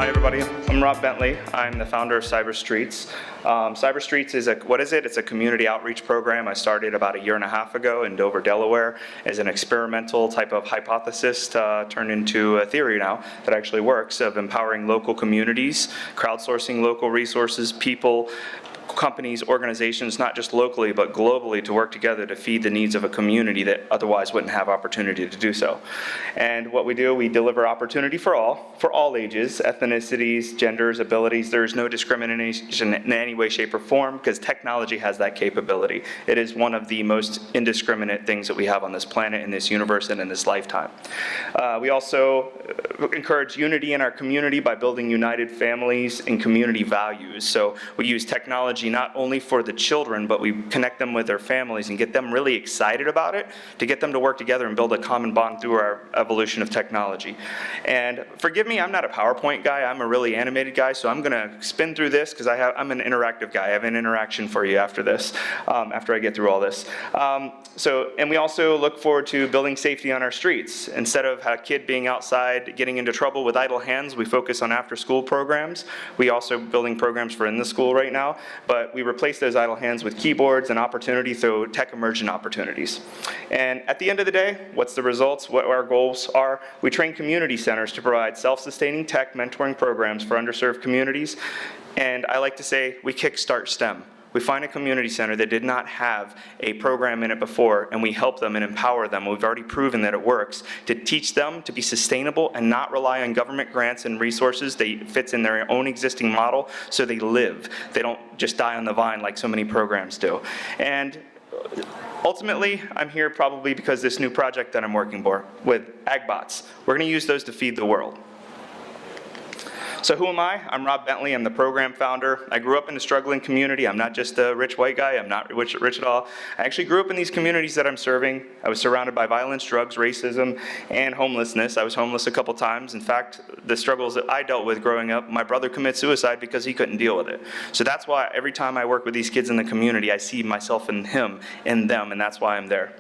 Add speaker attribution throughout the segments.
Speaker 1: Hi everybody, I'm Rob Bentley. I'm the founder of Cyber Streets. Cyber Streets is It's a community outreach program I started about 1.5 years ago in Dover, Delaware, as an experimental type of hypothesis turned into a theory now that actually works, of empowering local communities, crowdsourcing local resources, people, companies, organizations, not just locally but globally, to work together to feed the needs of a community that otherwise wouldn't have opportunity to do so. And what we do, we deliver opportunity for all ages, ethnicities, genders, abilities. There's no discrimination in any way, shape, or form, because technology has that capability. It is one of the most indiscriminate things that we have on this planet, in this universe, and in this lifetime. We also encourage unity in our community by building united families and community values. So we use technology not only for the children, but we connect them with their families and get them really excited about it, to get them to work together and build a common bond through our evolution of technology. And forgive me, I'm not a PowerPoint guy, I'm a really animated guy, so I'm gonna spin through this because I'm an interactive guy. I have an interaction for you after this, after I get through all this. And we also look forward to building safety on our streets. Instead of a kid being outside getting into trouble with idle hands, we focus on after-school programs. We also building programs for in the school right now, but we replace those idle hands with keyboards and opportunity through tech immersion opportunities. And at the end of the day, what's the results? What our goals are? We train community centers to provide self-sustaining tech mentoring programs for underserved communities. And I like to say, we kickstart STEM. We find a community center that did not have a program in it before, and we help them and empower them. We've already proven that it works, to teach them to be sustainable and not rely on government grants and resources. It fits in their own existing model, so they live. They don't just die on the vine like so many programs do. And ultimately, I'm here probably because this new project that I'm working for with AgBots. We're going to use those to feed the world. So who am I? I'm Rob Bentley. I'm the program founder. I grew up in a struggling community. I'm not just a rich white guy. I'm not rich at all. I actually grew up in these communities that I'm serving. I was surrounded by violence, drugs, racism, and homelessness. I was homeless a couple times. In fact, the struggles that I dealt with growing up, my brother committed suicide because he couldn't deal with it. So that's why every time I work with these kids in the community, I see myself in him, in them, and that's why I'm there.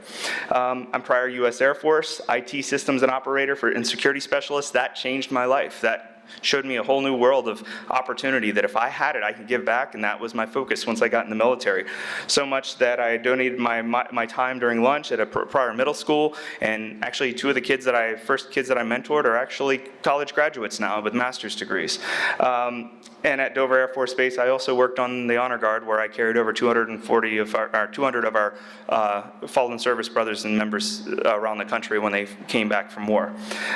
Speaker 1: I'm prior U.S. Air Force, IT systems and operator and security specialist. That changed my life. That showed me a whole new world of opportunity that if I had it, I could give back, and that was my focus once I got in the military. So much that I donated my time during lunch at a prior middle school, and actually two of the first kids that I mentored are actually college graduates now with master's degrees. And at Dover Air Force Base, I also worked on the Honor Guard, where I carried over 200 of our fallen service brothers and members around the country when they came back from war.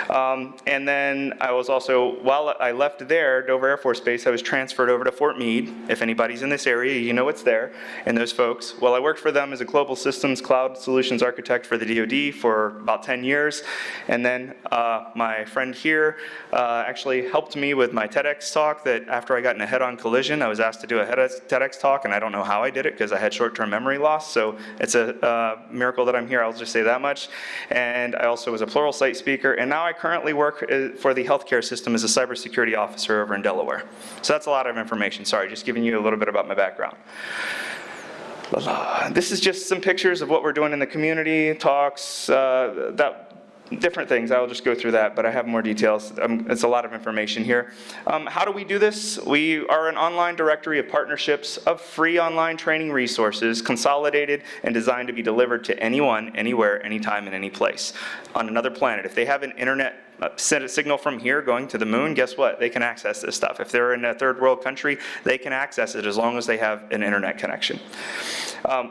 Speaker 1: And then I was also, while I left there, Dover Air Force Base, I was transferred over to Fort Meade. If anybody's in this area, you know it's there, and those folks. Well, I worked for them as a global systems cloud solutions architect for the DoD for about 10 years. And then my friend here actually helped me with my TEDx talk, that after I got in a head-on collision, I was asked to do a TEDx talk, and I don't know how I did it because I had short-term memory loss, so it's a miracle that I'm here, I'll just say that much. And I also was a plural site speaker, and now I currently work for the healthcare system as a cybersecurity officer over in Delaware. So that's a lot of information. Sorry, just giving you a little bit about my background. This is just some pictures of what we're doing in the community, talks, different things. I'll just go through that, but I have more details. It's a lot of information here. How do we do this? We are an online directory of partnerships of free online training resources, consolidated and designed to be delivered to anyone, anywhere, anytime, and any place on another planet. If they have an internet send a signal from here going to the moon, guess what? They can access this stuff. If they're in a third world country, they can access it as long as they have an internet connection.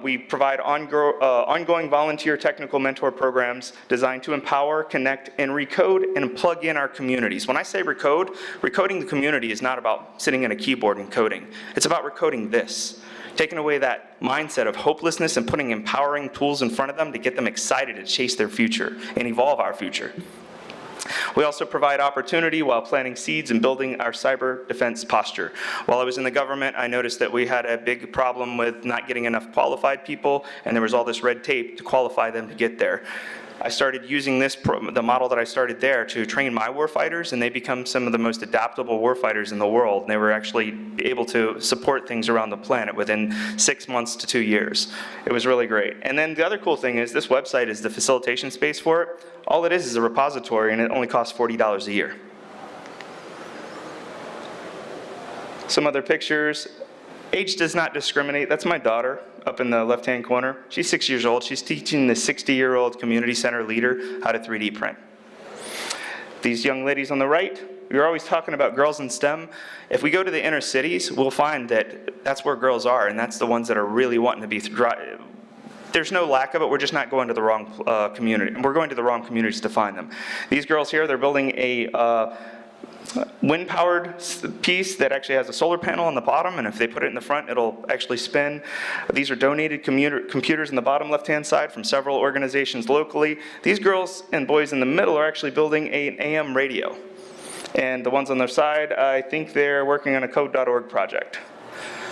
Speaker 1: We provide ongoing volunteer technical mentor programs designed to empower, connect, and recode and plug in our communities. When I say recoding the community is not about sitting at a keyboard and coding. It's about recoding this. Taking away that mindset of hopelessness and putting empowering tools in front of them to get them excited to chase their future and evolve our future. We also provide opportunity while planting seeds and building our cyber defense posture. While I was in the government, I noticed that we had a big problem with not getting enough qualified people, and there was all this red tape to qualify them to get there. I started using the model that I started there to train my warfighters, and they become some of the most adaptable warfighters in the world. And they were actually able to support things around the planet within 6 months to 2 years. It was really great. And then the other cool thing is this website is the facilitation space for it. All it is a repository, and it only costs $40 a year. Some other pictures. Age does not discriminate. That's my daughter up in the left-hand corner. She's 6 years old. She's teaching the 60-year-old community center leader how to 3D print. These young ladies on the right, we were always talking about girls in STEM. If we go to the inner cities, we'll find that that's where girls are, and that's the ones that are really wanting to be. There's no lack of it, we're just not going to the wrong community. We're going to the wrong communities to find them. These girls here, they're building a wind-powered piece that actually has a solar panel on the bottom, and if they put it in the front, it'll actually spin. These are donated computers in the bottom left-hand side from several organizations locally. These girls and boys in the middle are actually building an AM radio. And the ones on their side, I think they're working on a code.org project.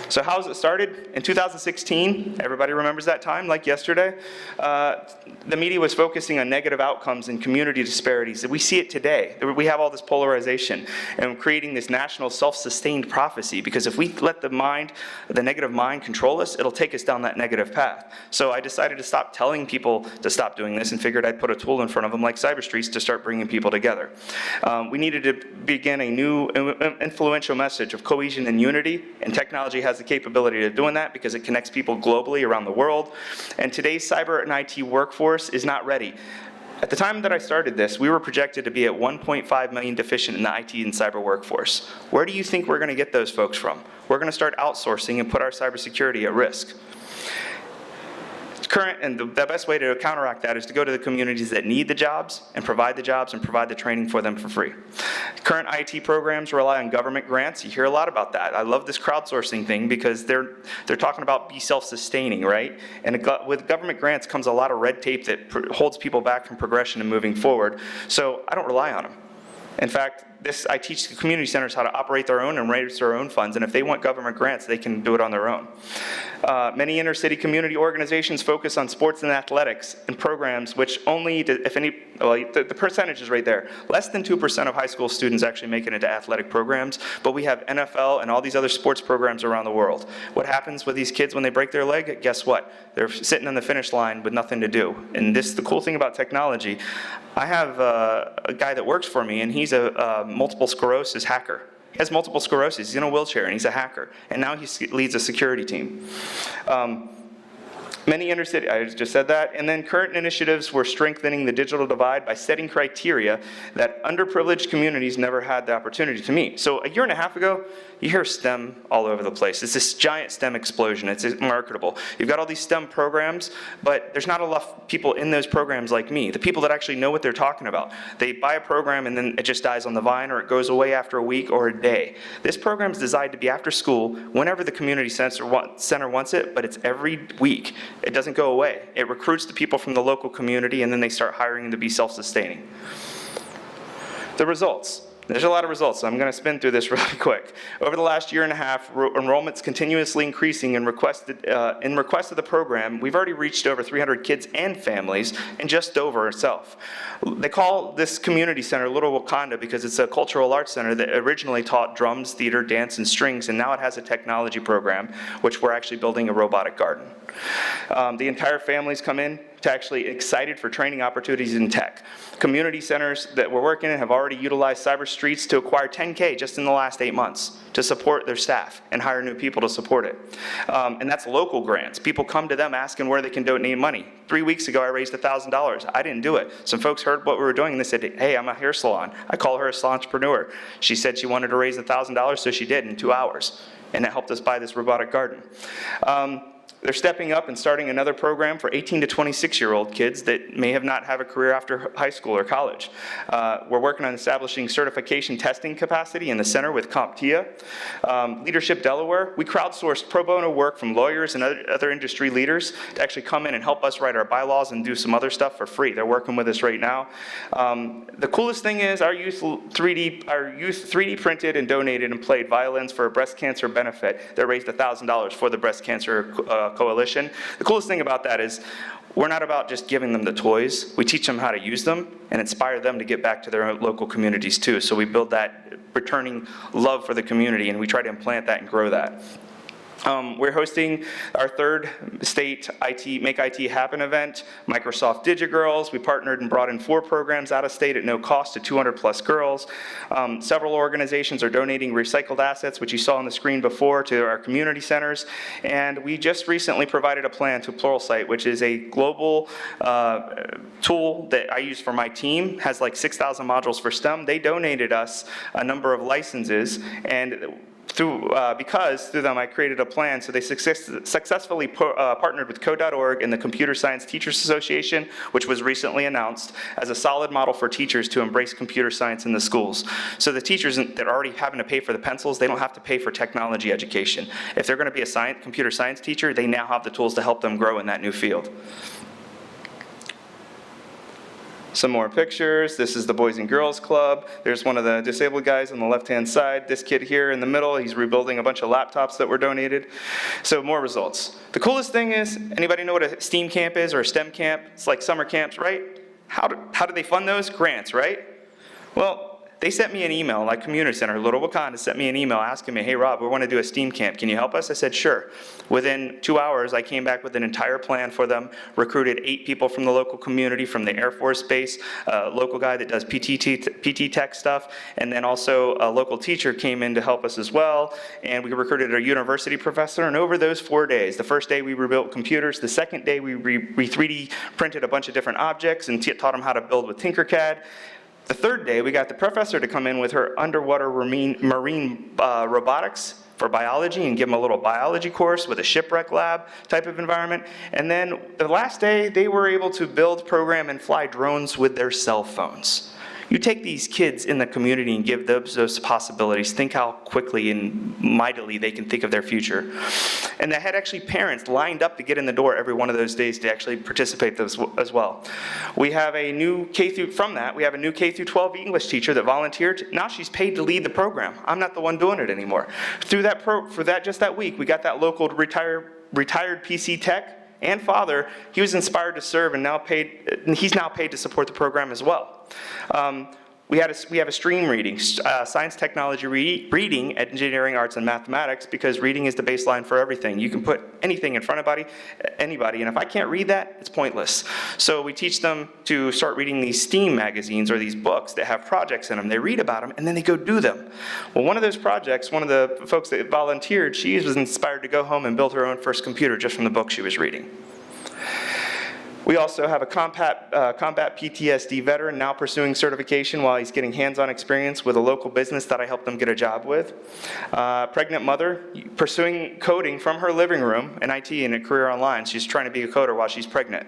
Speaker 1: So how's it started? In 2016, everybody remembers that time, like yesterday. The media was focusing on negative outcomes and community disparities. We see it today. We have all this polarization and creating this national self-sustained prophecy, because if we let the negative mind control us, it'll take us down that negative path. So I decided to stop telling people to stop doing this and figured I'd put a tool in front of them like CyberStreets to start bringing people together. We needed to begin a new influential message of cohesion and unity, and technology has the capability of doing that because it connects people globally around the world. And today's cyber and IT workforce is not ready. At the time that I started this, we were projected to be at 1.5 million deficient in the IT and cyber workforce. Where do you think we're going to get those folks from? We're going to start outsourcing and put our cybersecurity at risk. And the best way to counteract that is to go to the communities that need the jobs and provide the training for them for free. Current IT programs rely on government grants. You hear a lot about that. I love this crowdsourcing thing because they're talking about be self-sustaining, right? And with government grants comes a lot of red tape that holds people back from progression and moving forward. So I don't rely on them. In fact, I teach the community centers how to operate their own and raise their own funds, and if they want government grants, they can do it on their own. Many inner city community organizations focus on sports and athletics and programs which only, if any, well, the percentage is right there. Less than 2% of high school students actually make it into athletic programs, but we have NFL and all these other sports programs around the world. What happens with these kids when they break their leg? Guess what? They're sitting on the finish line with nothing to do. And the cool thing about technology, I have a guy that works for me, and he's a multiple sclerosis hacker. He has multiple sclerosis, he's in a wheelchair, and he's a hacker. And now he leads a security team. Many inner city, I just said that, and then current initiatives were strengthening the digital divide by setting criteria that underprivileged communities never had the opportunity to meet. So a year and a half ago, you hear STEM all over the place. It's this giant STEM explosion. It's marketable. You've got all these STEM programs, but there's not enough people in those programs like me, the people that actually know what they're talking about. They buy a program and then it just dies on the vine, or it goes away after a week or a day. This program is designed to be after school, whenever the community center wants it, but it's every week. It doesn't go away. It recruits the people from the local community, and then they start hiring them to be self-sustaining. The results. There's a lot of results, so I'm going to spin through this really quick. Over the last year and a half, enrollment's continuously increasing in request of the program. We've already reached over 300 kids and families in just Dover itself. They call this community center Little Wakanda because it's a cultural arts center that originally taught drums, theater, dance, and strings, and now it has a technology program, which we're actually building a robotic garden. The entire families come in to actually excited for training opportunities in tech. Community centers that we're working in have already utilized CyberStreets to acquire $10K just in the last 8 months to support their staff and hire new people to support it. And that's local grants. People come to them asking where they can donate money. 3 weeks ago, I raised $1,000. I didn't do it. Some folks heard what we were doing and they said, hey, I'm a hair salon. I call her a salonpreneur. She said she wanted to raise $1,000, so she did in 2 hours. And that helped us buy this robotic garden. They're stepping up and starting another program for 18 to 26-year-old kids that may have not have a career after high school or college. We're working on establishing certification testing capacity in the center with CompTIA. Leadership Delaware, we crowdsourced pro bono work from lawyers and other industry leaders to actually come in and help us write our bylaws and do some other stuff for free. They're working with us right now. The coolest thing is our youth 3D printed and donated and played violins for a breast cancer benefit that raised $1,000 for the breast cancer coalition. The coolest thing about that is we're not about just giving them the toys. We teach them how to use them and inspire them to get back to their local communities too. So we build that returning love for the community, and we try to implant that and grow that. We're hosting our third state Make IT Happen event, Microsoft DigiGirls. We partnered and brought in 4 programs out of state at no cost to 200 plus girls. Several organizations are donating recycled assets, which you saw on the screen before, to our community centers. And we just recently provided a plan to Pluralsight, which is a global tool that I use for my team, has like 6,000 modules for STEM. They donated us a number of licenses, and because through them I created a plan. So they successfully partnered with Code.org and the Computer Science Teachers Association, which was recently announced as a solid model for teachers to embrace computer science in the schools. So the teachers that are already having to pay for the pencils, they don't have to pay for technology education. If they're going to be a computer science teacher, they now have the tools to help them grow in that new field. Some more pictures. This is the Boys and Girls Club. There's one of the disabled guys on the left-hand side. This kid here in the middle, he's rebuilding a bunch of laptops that were donated. So more results. The coolest thing is, anybody know what a STEAM camp is or a STEM camp? It's like summer camps, right? How do they fund those? Grants, right? Well, they sent me an email, like Community Center, Little Wakanda sent me an email asking me, hey Rob, we want to do a STEAM camp. Can you help us? I said, sure. Within 2 hours, I came back with an entire plan for them, recruited 8 people from the local community, from the Air Force Base, a local guy that does PT tech stuff, and then also a local teacher came in to help us as well, and we recruited a university professor, and over those 4 days, the first day we rebuilt computers, the second day we 3D printed a bunch of different objects and taught them how to build with Tinkercad. The third day, we got the professor to come in with her underwater marine robotics for biology and give them a little biology course with a shipwreck lab type of environment. And then the last day, they were able to build, program, and fly drones with their cell phones. You take these kids in the community and give those possibilities. Think how quickly and mightily they can think of their future. And they had actually parents lined up to get in the door every one of those days to actually participate as well. We have a new K through 12 English teacher that volunteered. Now she's paid to lead the program. I'm not the one doing it anymore. Through just that week, we got that local retired PC tech and father. He was inspired to serve and he's now paid to support the program as well. We have a stream reading, science, technology, reading, engineering, arts, and mathematics, because reading is the baseline for everything. You can put anything in front of anybody, and if I can't read that, it's pointless. So we teach them to start reading these STEAM magazines or these books that have projects in them. They read about them, and then they go do them. Well, one of those projects, one of the folks that volunteered, she was inspired to go home and build her own first computer just from the book she was reading. We also have a combat PTSD veteran now pursuing certification while he's getting hands-on experience with a local business that I helped them get a job with. Pregnant mother pursuing coding from her living room in IT and a career online. She's trying to be a coder while she's pregnant.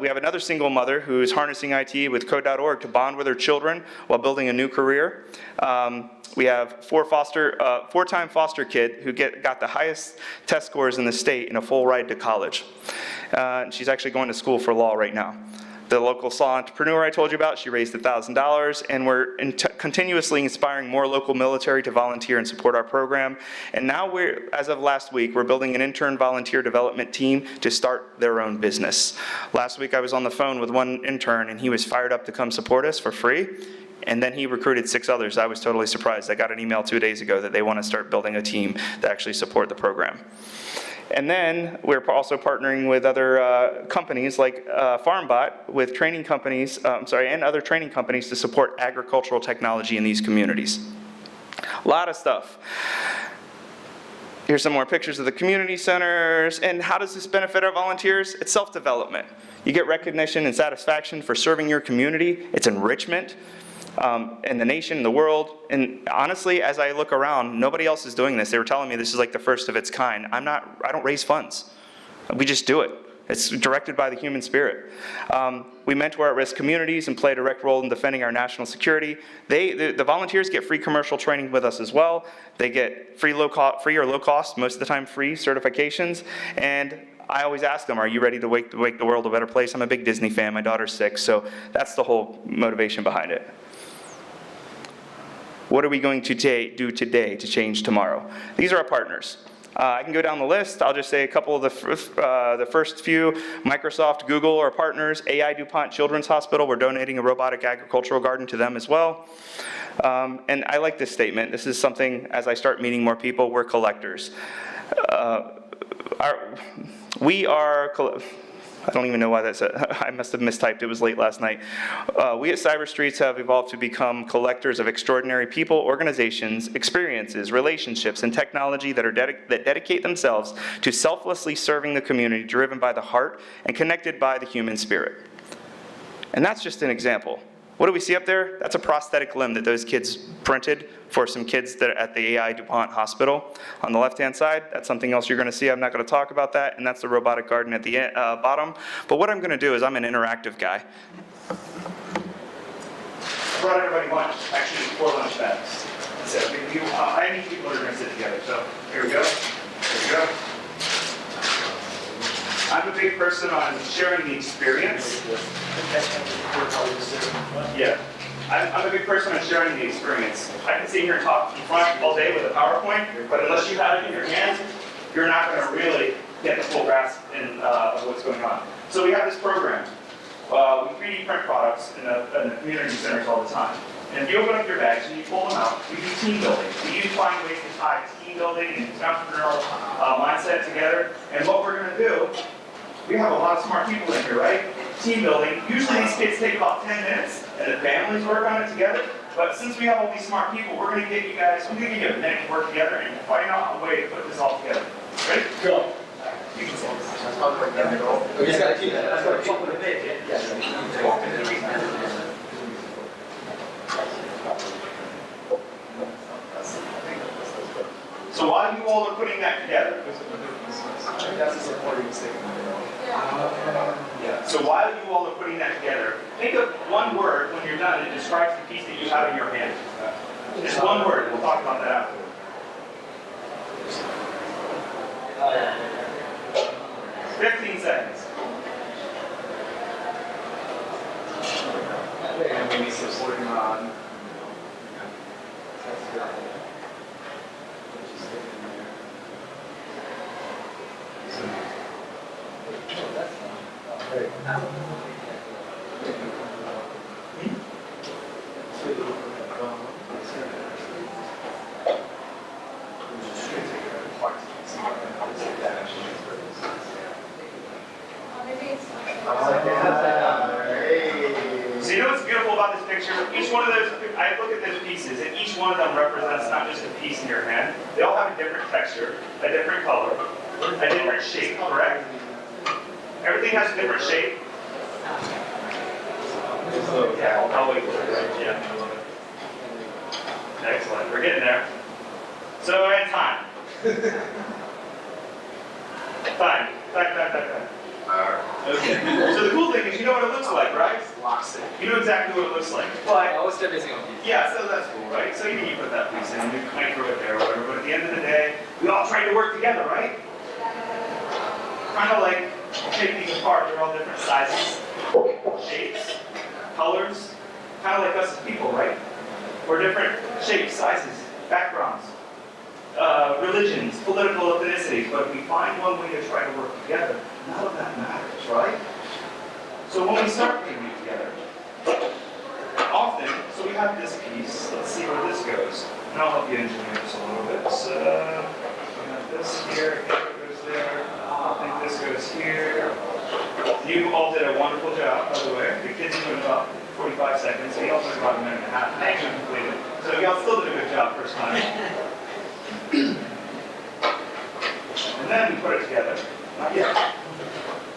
Speaker 1: We have another single mother who's harnessing IT with Code.org to bond with her children while building a new career. We have four-time foster kid who got the highest test scores in the state and a full ride to college. She's actually going to school for law right now. The local saw entrepreneur I told you about, she raised $1,000, and we're continuously inspiring more local military to volunteer and support our program. And now as of last week, we're building an intern volunteer development team to start their own business. Last week I was on the phone with one intern, and he was fired up to come support us for free. And then he recruited 6 others. I was totally surprised. I got an email 2 days ago that they want to start building a team to actually support the program. And then we're also partnering with other companies like FarmBot with training companies, and other training companies to support agricultural technology in these communities. A lot of stuff. Here's some more pictures of the community centers. And how does this benefit our volunteers? It's self-development. You get recognition and satisfaction for serving your community. It's enrichment. In the nation, the world, and honestly, as I look around, nobody else is doing this. They were telling me this is like the first of its kind. I don't raise funds. We just do it. It's directed by the human spirit. We mentor at-risk communities and play a direct role in defending our national security. The volunteers get free commercial training with us as well. They get free or low cost, most of the time free certifications, and I always ask them, are you ready to make the world a better place? I'm a big Disney fan. My daughter's 6, so that's the whole motivation behind it. What are we going to do today to change tomorrow? These are our partners. I can go down the list. I'll just say a couple of the first few. Microsoft, Google are partners. AI DuPont Children's Hospital, we're donating a robotic agricultural garden to them as well. And I like this statement. This is something, as I start meeting more people, we're collectors. We are, I don't even know why that's, I must have mistyped, it was late last night. We at CyberStreets have evolved to become collectors of extraordinary people, organizations, experiences, relationships, and technology that dedicate themselves to selflessly serving the community, driven by the heart and connected by the human spirit. And that's just an example. What do we see up there? That's a prosthetic limb that those kids printed for some kids that are at the AI DuPont hospital. On the left-hand side, that's something else you're going to see. I'm not going to talk about that, and that's the robotic garden at the bottom. But what I'm going to do is I'm an interactive guy. I brought everybody lunch, actually 4 lunch bags. So I need people that are going to sit together. So here we go. Here we go. I'm a big person on sharing the experience. Yeah. I'm a big person on sharing the experience. I can sit here and talk in front all day with a PowerPoint, but unless you have it in your hands, you're not going to really get the full grasp of what's going on. So we have this program. We 3D print products in the community centers all the time. And if you open up your bags and you pull them out, we do team building. We find ways to tie team building and entrepreneurial mindset together. And what we're going to do, we have a lot of smart people in here, right? Team building. Usually these kids take about 10 minutes, and the families work on it together. But since we have all these smart people, we're going to get you guys, we're going to give you a minute to work together and find out a way to put this all together. Ready? Go. You can say this.
Speaker 2: We just got to keep that. That's got to keep it big. Yes.
Speaker 1: So while you all are putting that together,
Speaker 2: That's a supporting statement.
Speaker 1: yeah. So while you all are putting that together, think of one word when you're done. It describes the piece that you have in your hand. Just one word. We'll talk about that after. 15 seconds.
Speaker 2: And we need supporting on.
Speaker 1: So you know what's beautiful about this picture? Each one of those, I look at those pieces, and each one of them represents not just a piece in your hand. They all have a different texture, a different color, a different shape, correct? Everything has a different shape. Yeah, I'll wait for it. Yeah. Excellent. We're getting there. So, and time. Time. Okay. So the cool thing is you know what it looks like, right? You know exactly what it looks like. But
Speaker 2: Almost every single piece.
Speaker 1: yeah, so that's cool, right? So you put that piece in, you might throw it there or whatever, but at the end of the day, we all tried to work together, right? Kind of like take these apart, they're all different sizes, shapes, colors, kind of like us as people, right? We're different shapes, sizes, backgrounds, religions, political ethnicities, but we find one way to try to work together. None of that matters, right? So when we start putting it together, often, so we have this piece, let's see where this goes, and I'll help you engineer this a little bit. So, we have this here, it goes there, I think this goes here. You all did a wonderful job, by the way. The kids did about 45 seconds, so y'all took about a minute and a half to actually complete it. So y'all still did a good job first time. And then we put it together. Not yet.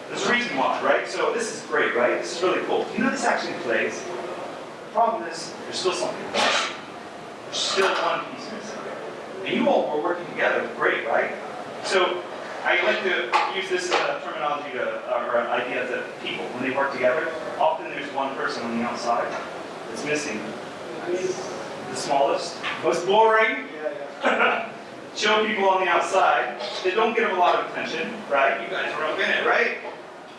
Speaker 1: There's a reason why, right? So this is great, right? This is really cool. You know this actually plays. The problem is, there's still something missing. There's still one piece missing. And you all were working together, great, right? So I like to use this terminology or an idea that people, when they work together, often there's one person on the outside that's missing. The smallest, most boring. Show people on the outside that don't get them a lot of attention, right? You guys are up in it, right?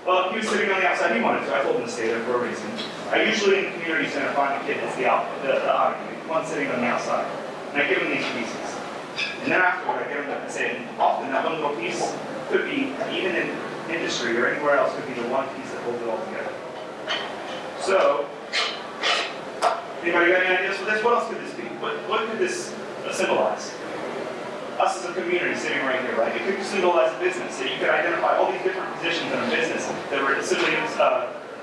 Speaker 1: Well, he was sitting on the outside, he wanted to. I told him to stay there for a reason. I usually in the community center find the kid that's the one sitting on the outside. And I give him these pieces. And then afterward, I give him and say, often that one little piece could be, even in industry or anywhere else, could be the one piece that holds it all together. So, anybody got any ideas for this? What else could this be? What could this symbolize? us as a community sitting right here, right? It could symbolize a business, so you could identify all these different positions in a business that were simply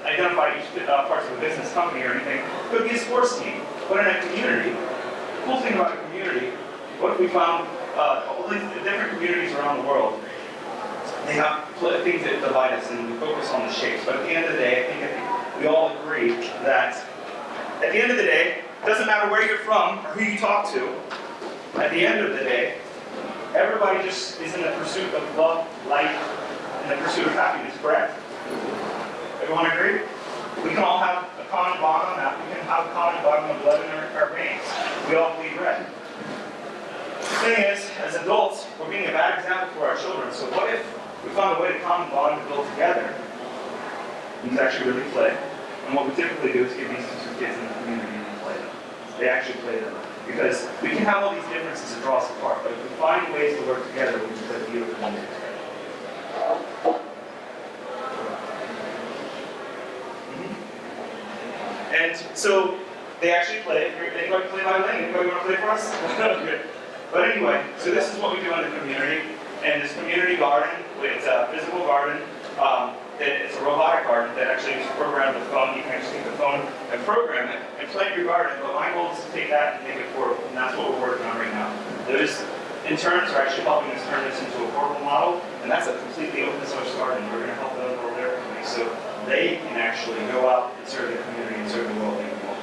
Speaker 1: identify each parts of a business company or anything. It could be a sports team, but in a community, the cool thing about a community, what if we found all these different communities around the world, they have things that divide us and we focus on the shapes, but at the end of the day, I think we all agree that at the end of the day, it doesn't matter where you're from or who you talk to, at the end of the day, everybody just is in the pursuit of love, life, and the pursuit of happiness, correct? Everyone agree? We can all have a common bond on that. We can have a common bond of blood in our veins. We all bleed red. The thing is, as adults, we're being a bad example for our children. So what if we found a way to common bond to build together? These actually really play. And what we typically do is give these to kids in the community and play them. They actually play them. Because we can have all these differences that draw us apart, but if we find ways to work together, we can put a beautiful one together. And so they actually play. Anybody play violin? Anybody want to play for us? Good. But anyway, so this is what we do in the community. And this community garden, it's a physical garden. It's a robotic garden that actually is programmed with the phone. You can actually take the phone and program it and plant your garden. But my goal is to take that and make it portable. And that's what we're working on right now. Those interns are actually helping us turn this into a portable model. And that's a completely open source garden. We're going to help them build their company. So they can actually go out and serve the community and serve the world even more.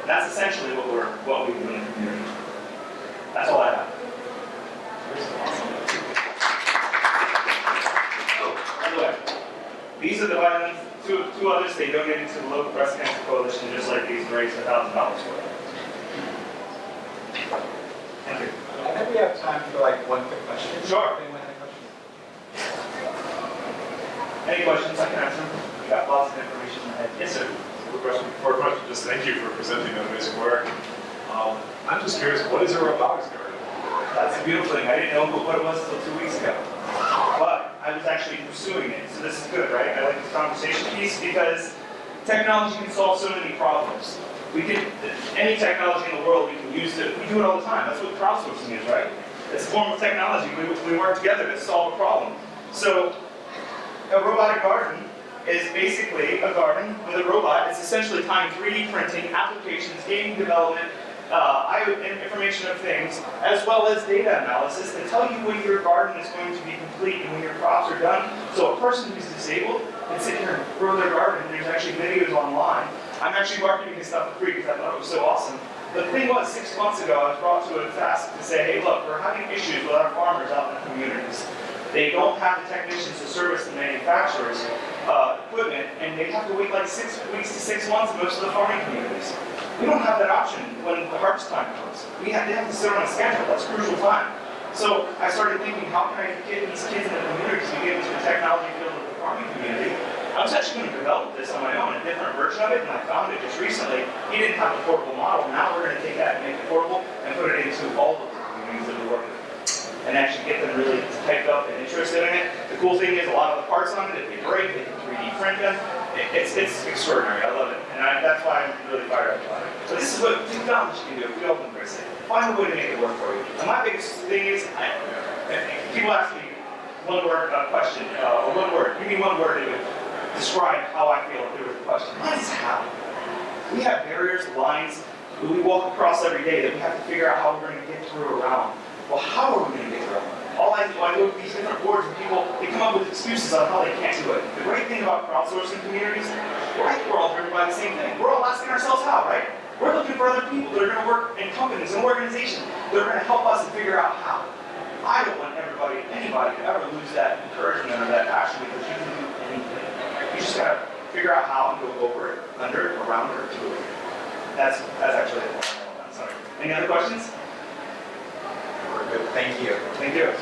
Speaker 1: That's essentially what we do in the community. That's all I have. Oh, by the way, these are the violins. Two others they donated to the local breast cancer coalition, just like these, raised $1,000 for it. Thank you.
Speaker 2: I think we have time for like one quick question.
Speaker 1: Sure.
Speaker 2: Anyone have questions?
Speaker 1: Any questions I can answer? We got lots of information ahead. Yes, sir.
Speaker 3: Before a question, just thank you for presenting that amazing work. I'm just curious, what is a robotics garden?
Speaker 1: That's a beautiful thing. I didn't know what it was until 2 weeks ago. But I was actually pursuing it. So this is good, right? I like this conversation piece because technology can solve so many problems. Any technology in the world we can use it. We do it all the time. That's what crowdsourcing is, right? It's a form of technology. We work together to solve a problem. So a robotic garden is basically a garden with a robot. It's essentially tying 3D printing, applications, game development, information of things, as well as data analysis to tell you when your garden is going to be complete and when your crops are done. So a person who's disabled can sit here and grow their garden. There's actually videos online. I'm actually marketing this stuff for free because I thought it was so awesome. The thing was, 6 months ago, I was brought to a task to say, hey, look, we're having issues with our farmers out in the communities. They don't have the technicians to service the manufacturers' equipment, and they have to wait like 6 weeks to 6 months in most of the farming communities. We don't have that option when the harvest time comes. They have to sit on a schedule. That's crucial time. So I started thinking, how can I get these kids in the community to get into the technology field of the farming community? I was actually going to develop this on my own, a different version of it, and I found it just recently. He didn't have a portable model. Now we're going to take that and make it portable and put it into all of the communities that we work with, and actually get them really hyped up and interested in it. The cool thing is a lot of the parts on it, if they break, they can 3D print them. It's extraordinary. I love it. And that's why I'm really fired up about it. So this is what technology can do if we open embrace it. Find a way to make it work for you. And my biggest thing is, people ask me one word question, or one word. Give me one word that would describe how I feel if there was a question. What is how? We have barriers, lines, that we walk across every day that we have to figure out how we're going to get through around. Well, how are we going to get through? All I do, I go to these different boards and people, they come up with excuses on how they can't do it. The great thing about crowdsourcing communities, we're all driven by the same thing. We're all asking ourselves how, right? We're looking for other people that are going to work in companies and organizations that are going to help us and figure out how. I don't want anybody to ever lose that encouragement or that passion because you can do anything. You just got to figure out how and go over it, under it, around it, or through it. That's actually it. Sorry. Any other questions?
Speaker 2: We're good. Thank you.
Speaker 1: Thank you.